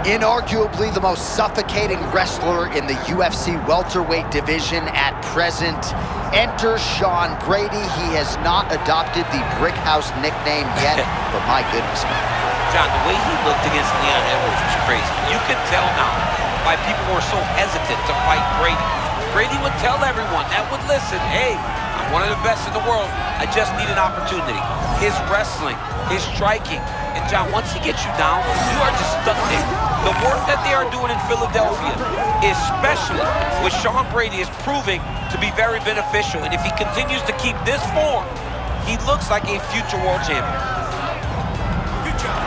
Inarguably the most suffocating wrestler in the UFC welterweight division at present. Enter Sean Brady. He has not adopted the Brickhouse nickname yet, but my goodness, man. John, the way he looked against Leon Edwards was crazy. You can tell now why people were so hesitant to fight Brady. Brady would tell everyone that would listen, hey, I'm one of the best in the world. I just need an opportunity. His wrestling, his striking, and John, once he gets you down, you are just stuck there. The work that they are doing in Philadelphia, especially with Sean Brady, is proving to be very beneficial. And if he continues to keep this form, he looks like a future world champion. Good job.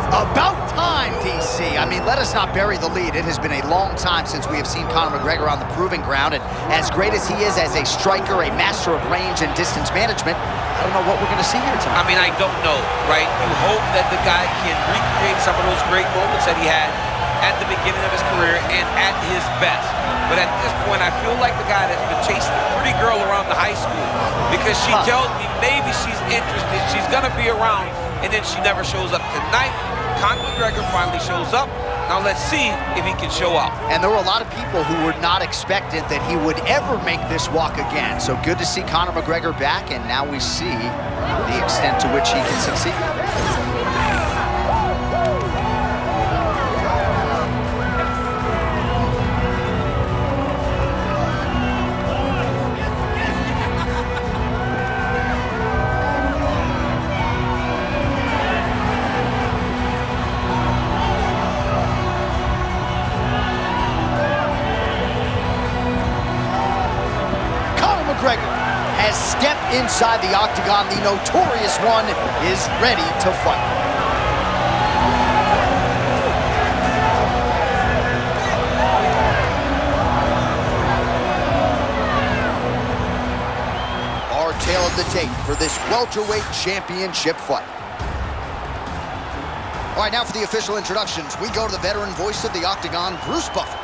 About time, DC. I mean, let us not bury the lead. It has been a long time since we have seen Conor McGregor on the proving ground, and as great as he is as a striker, a master of range and distance management, I don't know what we're going to see here tonight. I mean, I don't know, right? You hope that the guy can recreate some of those great moments that he had at the beginning of his career and at his best. But at this point, I feel like the guy that's been chasing a pretty girl around the high school because she tells me maybe she's interested, she's going to be around, and then she never shows up. Tonight, Conor McGregor finally shows up. Now let's see if he can show up. And there were a lot of people who were not expectant that he would ever make this walk again. So good to see Conor McGregor back, and now we see the extent to which he can succeed. McGregor has stepped inside the octagon. The notorious one is ready to fight. Our tale of the tape for this welterweight championship fight. All right, now for the official introductions, we go to the veteran voice of the octagon, Bruce Buffer.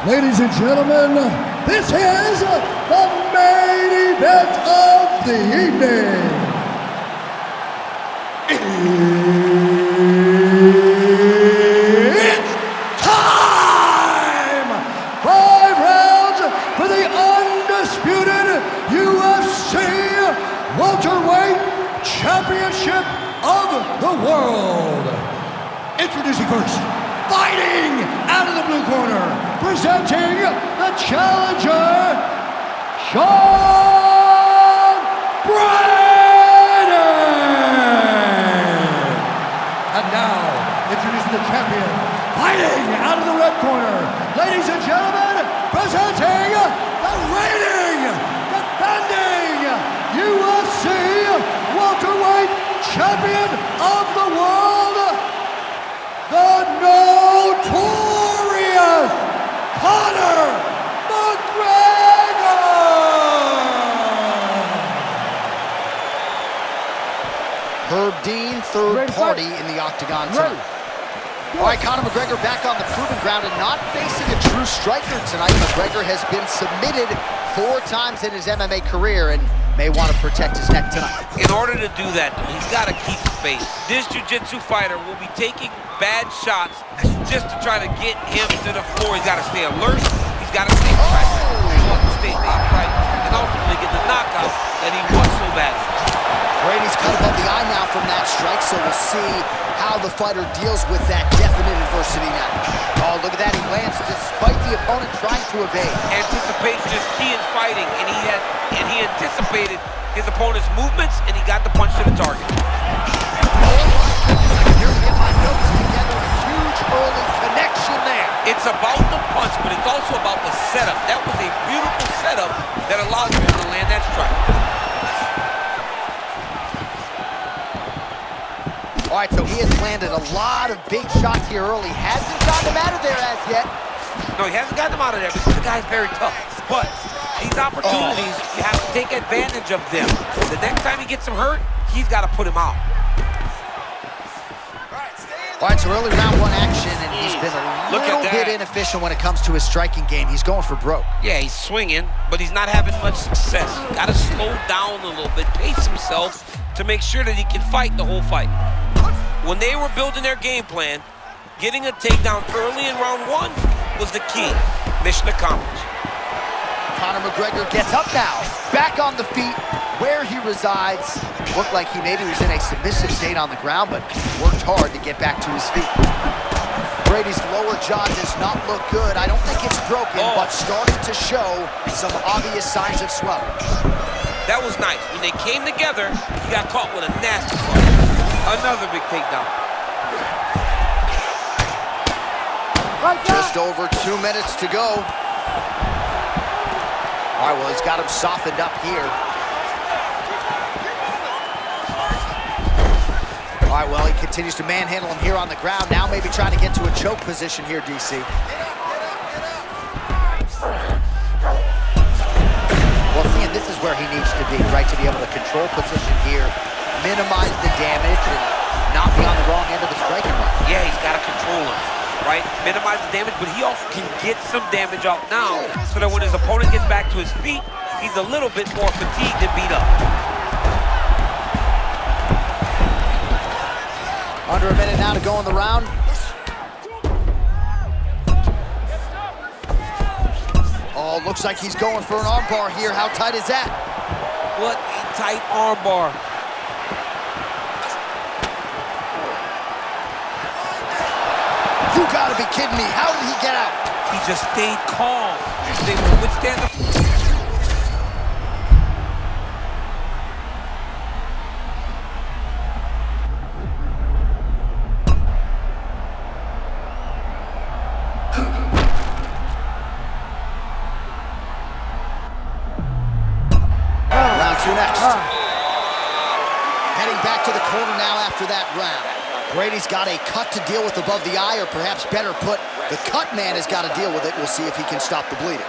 Ladies and gentlemen, this is the main event of the evening. It's time! 5 rounds for the undisputed UFC Welterweight Championship of the World. Introducing first, fighting out of the blue corner, presenting the challenger, Sean Brady! And now, introducing the champion, fighting out of the red corner, ladies and gentlemen, presenting the reigning, defending UFC welterweight champion of the world, the notorious Conor McGregor! Herb Dean, third party in the octagon tonight. All right, Conor McGregor back on the proving ground and not facing a true striker tonight. McGregor has been submitted 4 times in his MMA career and may want to protect his neck tonight. In order to do that, he's got to keep space. This jiu-jitsu fighter will be taking bad shots just to try to get him to the floor. He's got to stay alert. He's got to stay fresh. He wants to stay upright and ultimately get the knockout that he wants so bad. Brady's cut above the eye now from that strike, so we'll see how the fighter deals with that definite adversity now. Oh, look at that. He lands despite the opponent trying to evade. Anticipation is key in fighting, and he anticipated his opponent's movements, and he got the punch to the target. Oh my goodness, I can hear me get my notes together. A huge early connection there. It's about the punch, but it's also about the setup. That was a beautiful setup that allowed him to land that strike. All right, so he has landed a lot of big shots here early. Hasn't gotten him out of there as yet. No, he hasn't gotten him out of there because the guy's very tough. But these opportunities, you have to take advantage of them. The next time he gets him hurt, he's got to put him out. All right, so early round one action, and he's been a little bit inefficient when it comes to his striking game. He's going for broke. Yeah, he's swinging, but he's not having much success. Got to slow down a little bit, pace himself to make sure that he can fight the whole fight. When they were building their game plan, getting a takedown early in round one was the key. Mission accomplished. Conor McGregor gets up now, back on the feet where he resides. Looked like he maybe was in a submissive state on the ground, but worked hard to get back to his feet. Brady's lower jaw does not look good. I don't think it's broken, but starting to show some obvious signs of swelling. That was nice. When they came together, he got caught with a nasty one. Another big takedown. Just over 2 minutes to go. All right, well, he's got him softened up here. All right, well, he continues to manhandle him here on the ground. Now maybe trying to get to a choke position here, DC. Well, and this is where he needs to be, right? To be able to control position here, minimize the damage, and not be on the wrong end of the striking line. Yeah, he's got to control him, right? Minimize the damage, but he also can get some damage out now so that when his opponent gets back to his feet, he's a little bit more fatigued and beat up. Under a minute now to go in the round. Oh, looks like he's going for an armbar here. How tight is that? What a tight armbar. You gotta be kidding me. How did he get out? He just stayed calm. He was able to withstand the... Next. Heading back to the corner now after that round. Brady's got a cut to deal with above the eye, or perhaps better put, the cut man has got to deal with it. We'll see if he can stop the bleeding.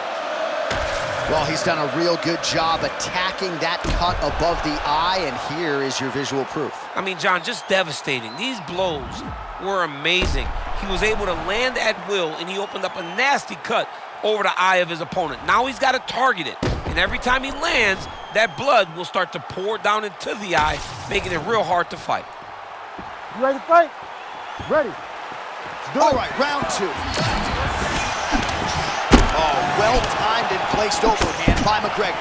Well, he's done a real good job attacking that cut above the eye, and here is your visual proof. I mean, John, just devastating. These blows were amazing. He was able to land at will, and he opened up a nasty cut over the eye of his opponent. Now he's got to target it, and every time he lands, that blood will start to pour down into the eye, making it real hard to fight. You ready to fight? Ready. All right, round two. Oh, well-timed and placed overhand by McGregor.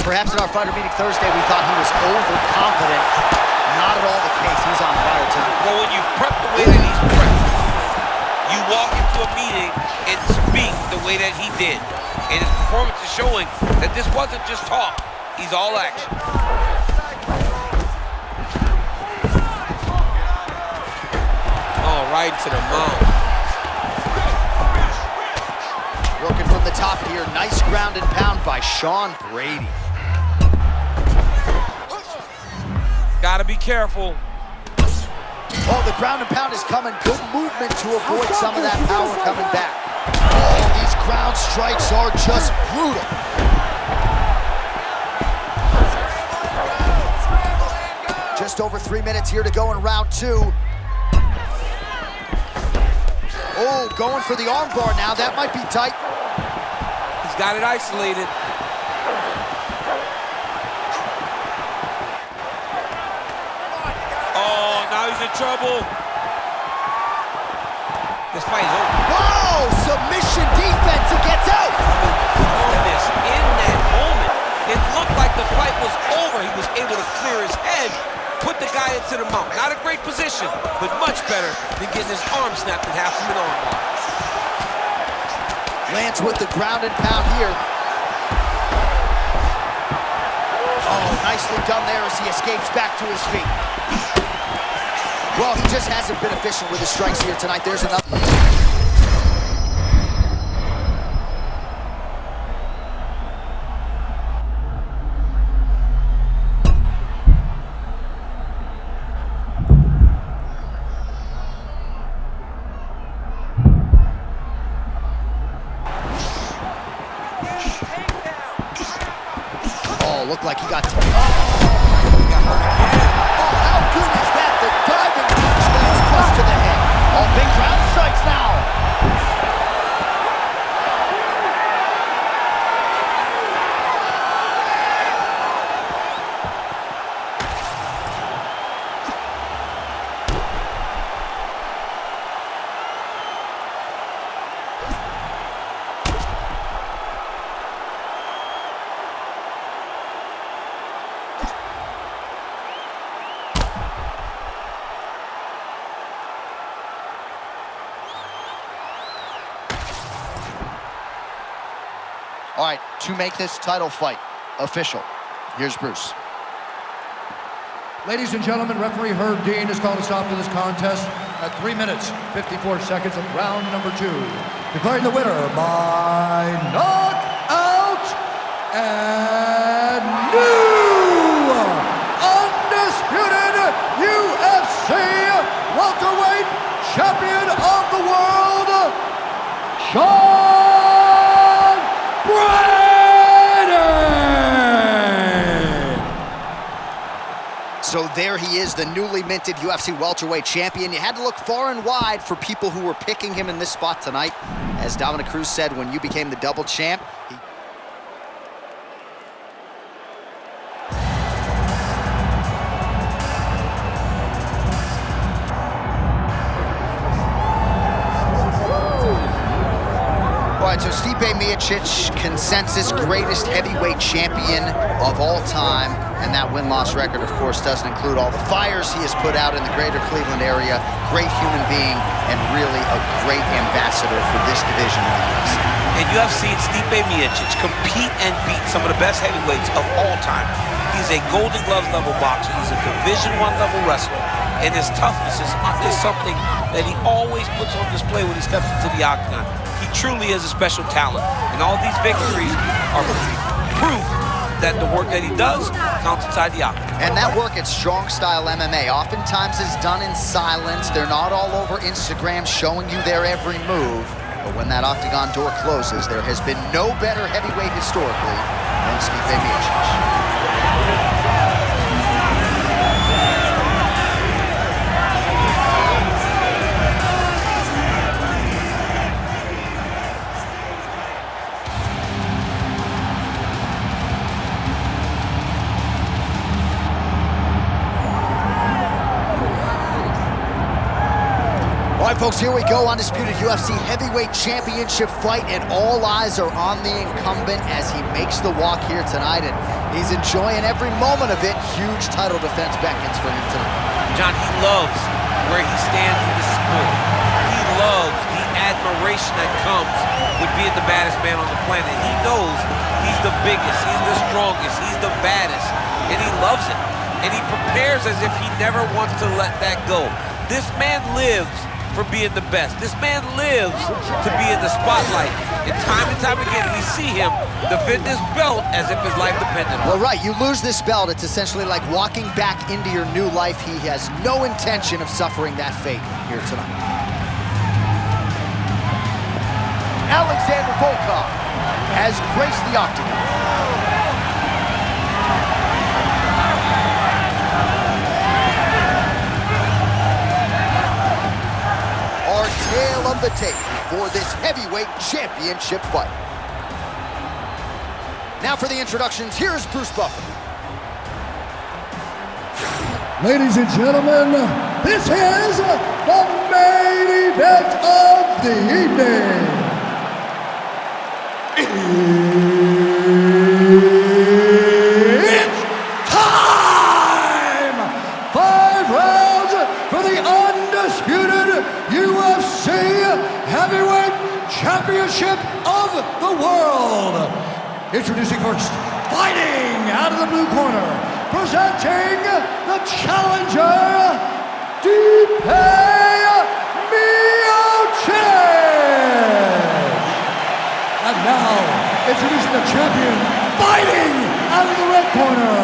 Perhaps in our fighter meeting Thursday, we thought he was overconfident. Not at all the case. He's on fire tonight. Well, when you prep the way that he's prepped, you walk into a meeting and speak the way that he did. And his performance is showing that this wasn't just talk. He's all action. Oh, right to the mouth. Working from the top here. Nice ground and pound by Sean Brady. Gotta be careful. Oh, the ground and pound is coming. Good movement to avoid some of that power coming back. Oh, these ground strikes are just brutal. Just over 3 minutes here to go in round two. Oh, going for the armbar now. That might be tight. He's got it isolated. He's in trouble. This fight is over. Whoa! Submission defense. He gets out. Calmness in that moment. It looked like the fight was over. He was able to clear his head, put the guy into the mount. Not a great position, but much better than getting his arm snapped in half from an armbar. Lands with the ground and pound here. Oh, nicely done there as he escapes back to his feet. Well, he just hasn't been efficient with his strikes here tonight. There's another. looked like he got... Oh, how good is that? The diving spells plus to the head. Oh, big ground strikes now. All right, to make this title fight official, here's Bruce. Ladies and gentlemen, referee Herb Dean has called a stop to this contest at 3 minutes, 54 seconds of round number 2. Declaring the winner by knockout and new undisputed UFC welterweight champion of the world, So there he is, the newly minted UFC welterweight champion. You had to look far and wide for people who were picking him in this spot tonight. As Dominic Cruz said, when you became the double champ, so Stipe Miocic, consensus greatest heavyweight champion of all time. And that win-loss record, of course, doesn't include all the fires he has put out in the greater Cleveland area. Great human being and really a great ambassador for this division of the UFC. And you have seen Stipe Miocic compete and beat some of the best heavyweights of all time. He's a Golden Glove level boxer. He's a Division I level wrestler. And his toughness is something that he always puts on display when he steps into the octagon. He truly is a special talent. And all these victories are proof that the work that he does counts inside the octagon. And that work at strong style MMA oftentimes is done in silence. They're not all over Instagram showing you their every move. But when that octagon door closes, there has been no better heavyweight historically than Stipe Miocic. All right, folks, here we go. Undisputed UFC heavyweight championship fight, and all eyes are on the incumbent as he makes the walk here tonight, and he's enjoying every moment of it. Huge title defense beckons for him tonight. John, he loves where he stands in the sport. He loves the admiration that comes with being the baddest man on the planet. He knows he's the biggest, he's the strongest, he's the baddest, and he loves it. And he prepares as if he never wants to let that go. This man lives for being the best. This man lives to be in the spotlight. And time again, we see him defend this belt as if his life depended on it. Well, right, you lose this belt, it's essentially like walking back into your new life. He has no intention of suffering that fate here tonight. Alexander Volkov has graced the octagon. Tale of the tape for this heavyweight championship fight. Now for the introductions, here's Bruce Buffer. Ladies and gentlemen, this is the main event of the evening. It's time! 5 rounds for the undisputed UFC Heavyweight Championship of the world. Introducing first, fighting out of the blue corner, presenting the challenger, Stipe Miocic. And now, introducing the champion, fighting out of the red corner.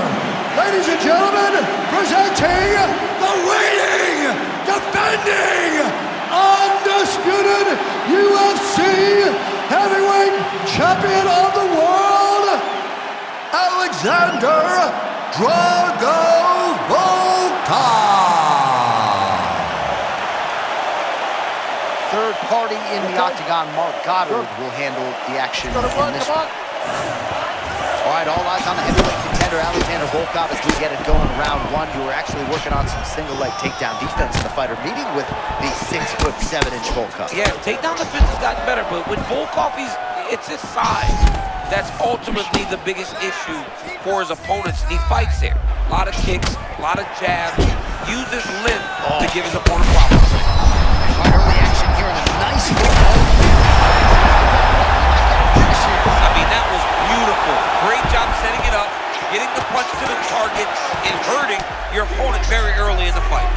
Ladies and gentlemen, presenting the reigning, defending, undisputed UFC Heavyweight Champion of the world, Alexander Drago Volkov. Third party in the octagon, Mark Goddard, will handle the action in this one. All right, all eyes on the heavyweight contender, Alexander Volkov, as we get it going round one. You were actually working on some single leg takedown defense in the fighter meeting with the 6'7" Volkov. Yeah, takedown defense has gotten better, but with Volkov, it's his size that's ultimately the biggest issue for his opponents, and he fights there. A lot of kicks, a lot of jabs, uses length to give his opponent problems. Right, early action here and a nice hook. I mean, that was beautiful. Great job setting it up, getting the punch to the target, and hurting your opponent very early in the fight.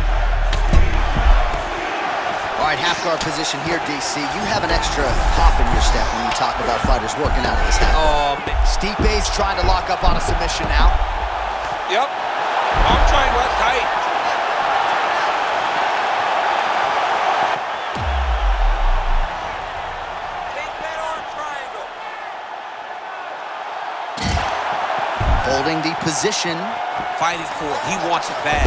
All right, half guard position here, DC. You have an extra hop in your step when you talk about fighters working out of this half. Stipe's trying to lock up on a submission now. Yep. Arm triangle, that's tight. Take that arm triangle. Holding the position. Fighting for it. He wants it bad.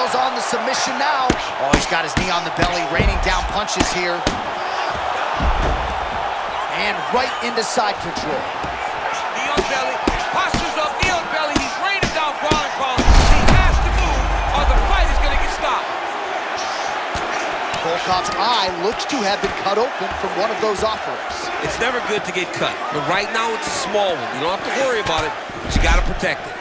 On the submission now. Oh, he's got his knee on the belly, raining down punches here. And right into side control. Knee on belly, postures up, knee on belly. He's raining down ground and pound. He has to move or the fight is going to get stopped. Volkov's eye looks to have been cut open from one of those offerings. It's never good to get cut, but right now it's a small one. You don't have to worry about it, but you got to protect it.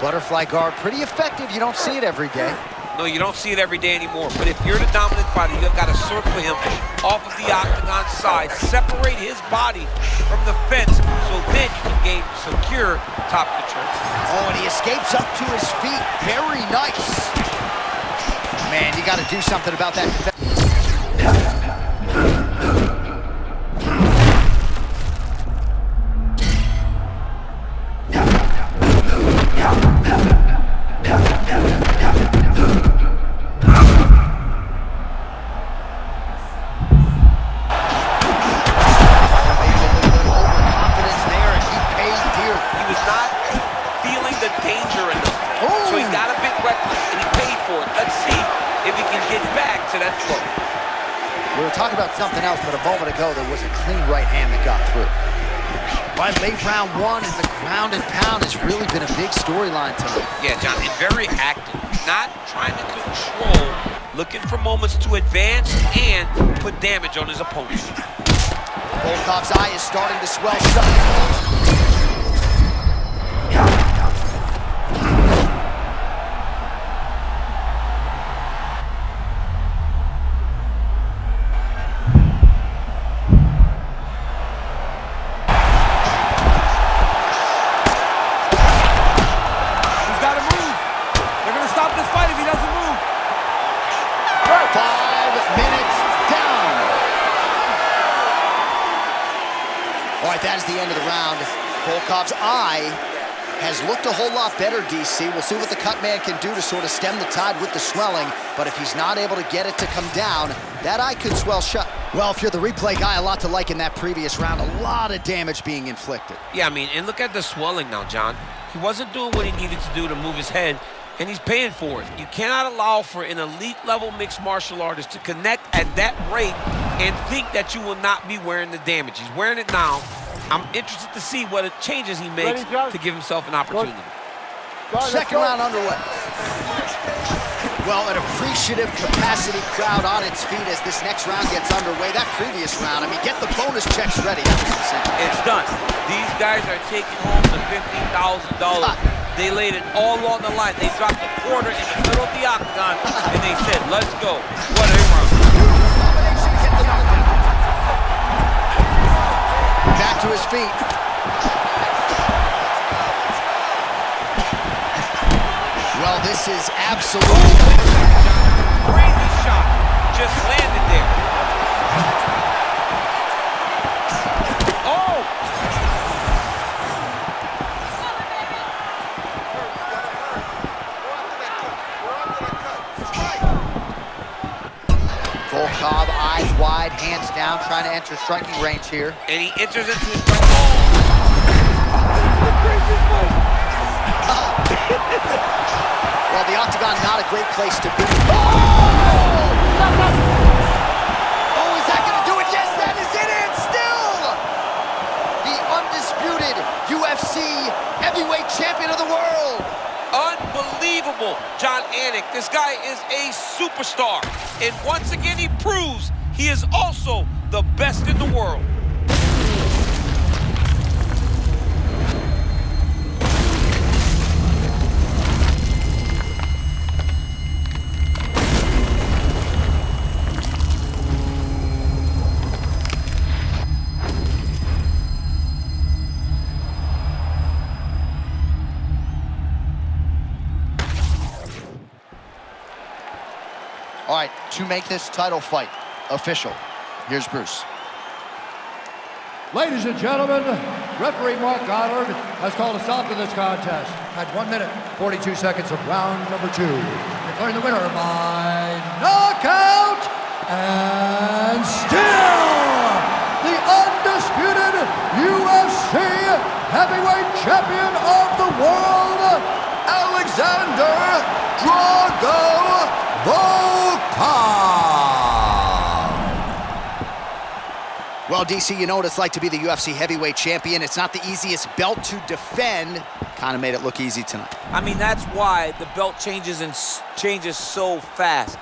Butterfly guard, pretty effective. You don't see it every day. No, you don't see it every day anymore. But if you're the dominant fighter, you've got to circle him off of the octagon side, separate his body from the fence, so then you can gain secure top control. Oh, and he escapes up to his feet. Very nice. Man, you got to do something about that defense. We were talking about something else, but a moment ago, there was a clean right hand that got through. Right, late round one, and the ground and pound has really been a big storyline tonight. Yeah, John, and very active. Not trying to control, looking for moments to advance and put damage on his opponent. Volkov's eye is starting to swell shut. All right, that is the end of the round. Volkov's eye has looked a whole lot better, DC. We'll see what the cut man can do to sort of stem the tide with the swelling, but if he's not able to get it to come down, that eye could swell shut. Well, if you're the replay guy, a lot to like in that previous round. A lot of damage being inflicted. Yeah, I mean, and look at the swelling now, John. He wasn't doing what he needed to do to move his head, and he's paying for it. You cannot allow for an elite-level mixed martial artist to connect at that rate and think that you will not be wearing the damage. He's wearing it now. I'm interested to see what changes he makes to give himself an opportunity. Second round underway. Well, an appreciative capacity crowd on its feet as this next round gets underway. That previous round, I mean, get the bonus checks ready. It's done. These guys are taking home the $15,000. They laid it all on the line. They dropped a quarter in the middle of the octagon, and they said, let's go. What a round. Back to his feet. Well, this is absolutely... Crazy shot. Just landed there. Oh! Eyes wide, hands down, trying to enter striking range here. And he enters into his strike. Well, the octagon, not a great place to be. Oh, is that gonna do it? Yes, that is it, and still! The undisputed UFC heavyweight champion of the world. Unbelievable, John Anik. This guy is a superstar. And once again, he proves he is also the best in the world. All right, to make this title fight official, here's Bruce. Ladies and gentlemen, referee Mark Goddard has called a stop to this contest at 1 minute, 42 seconds of round number 2. Declaring the winner by knockout, and still the undisputed UFC heavyweight champion of the world, Alexander Drago Volkov. Well, DC, you know what it's like to be the UFC heavyweight champion. It's not the easiest belt to defend. Kind of made it look easy tonight. I mean, that's why the belt changes so fast.